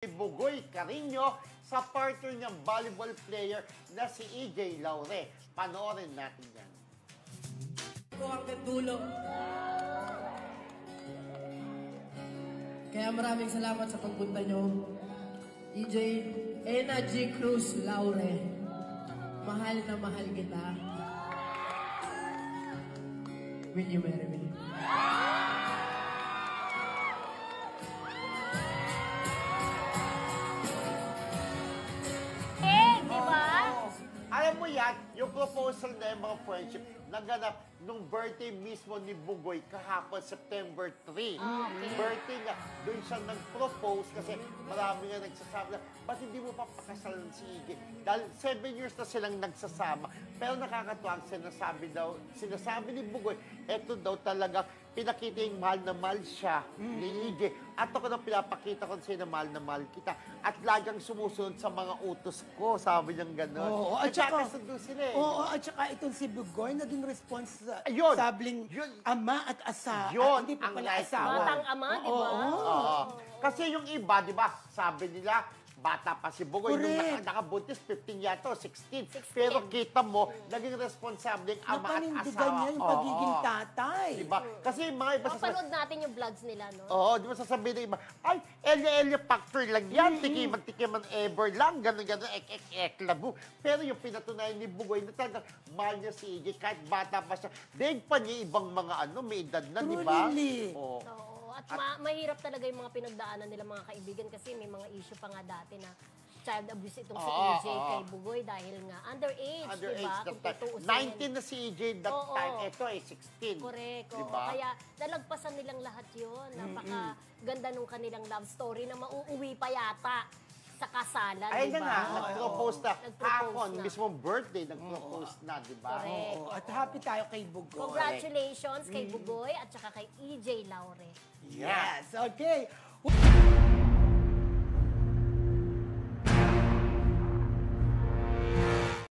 Bugoy Carino sa partner niyang volleyball player na si EJ Laure. Panoorin natin yan. Ito hanggang dulo. Kaya maraming salamat sa pagpunta nyo. EJ, Ena G. Cruz Laure. Mahal na mahal kita. Will you marry me? Alam mo yan, yung proposal na yung mga friendship, naganap nung birthday mismo ni Bugoy kahapon, September 3. Okay. Birthday nga, doon siya nag-propose kasi marami nga nagsasabi na, ba't hindi mo pa pakasalan si Iggy? Dahil 7 years na silang nagsasama. Pero nakakatuwa ang sinasabi ni Bugoy, eto daw talaga, pinakita yung mahal na mahal siya ni Iggy. At ako nang pinapakita ko sa'yo na mahal kita. At lagang sumusunod sa mga utos ko, sabi niyang gano'n. Oo, at saka kasundo sila eh. Oo, at saka itong si Bugoy, naging response sa Ayun, sabling yun. ama at asa. Yun, At hindi pa ang pala nice asawa. Batang ama, di ba? Oo. Kasi yung iba, di ba, sabi nila, bata pa si Bugoy. Nung Correct. nakabuntis, 15 yata o 16. Pero kita mo, naging responsable ang ama at Napanindigan asawa. niya yung pagiging tatay. Diba? Kasi yung mga iba Mapanood natin yung vlogs nila, no? Oo, di ba sasabihin ng iba, ay, Elia factor lang yan, tikiman ever lang, gano'n, ek, labu. Pero yung pinatunayan ni Bugoy na talagang mahal niya si EJ, kahit bata pa siya, daig pa niya ibang mga may edad na, di ba? Truly. Oo. Oo. At mahirap talaga yung mga pinagdaanan nila mga kaibigan kasi may mga issue pa nga dati na child abuse itong si EJ kay Bugoy dahil nga underage, diba? Kung tutuusin. 19 na si EJ that Oo. time, ito ay 16. Correct. Diba? Kaya nalagpasan nilang lahat yun. Napakaganda nung kanilang love story na mauuwi pa yata sa kasalan, Ay diba? na nga, nag-propose na. Nag-propose Hapon, na. mismong birthday, nag-propose na, di ba? Correct. Oo, at happy tayo kay Bugoy. Congratulations kay Bugoy at saka kay EJ Laure. Yes, okay.